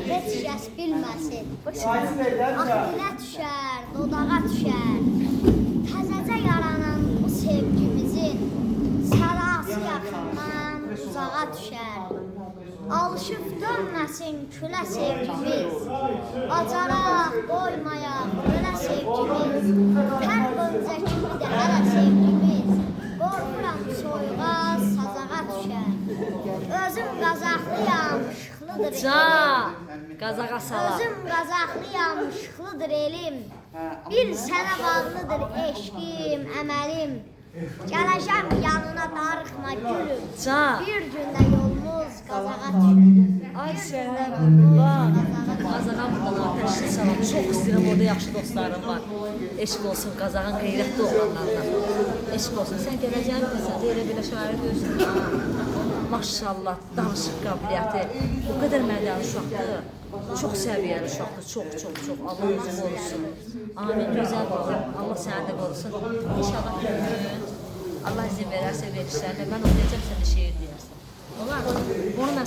heç kəs bilməsin. Dilə düşər, dodağa düşər. Təzəcə yaranan bu sevgimizin sərası yaxından uzağa düşər. Alışıb dönməsin külə sevgimiz, bacaraq, doymayaq, ölə sevgimiz. Hər öncə kimidir hələ sevgimiz, qorxuram soyuğa, sazağa düşər. Özüm qazaqlıyam, şıxlıdır elim. Qazağa sala. Özüm qazaqlıyam, şıxlıdır elim. Bir sənə bağlıdır eşqim, əməlim. Gələcəm yanına darıxma gülüm. Bir gündə yolumuz qazağa düşər. Ay sənə bak. Qazağa buradan ateşli salam. Çox istəyirəm, orada yaxşı dostlarım var. Eşq olsun Qazağın qeyrətli oğlanlarına. Eşq olsun. Sən gələcəyin bilsən də elə belə şair görürsün. Maşallah, danışıq qabiliyyəti o qədər mədən uşaqdır. Çox səviyyəli uşaqdır, çox. Allah özü qorusun. Amin, gözəl baba. Allah səni də qorusun. İnşallah bir gün Allah izin verərsə verirsən. Mən o deyəcəm, sən də şeir deyərsən. Olar mı? Onu mən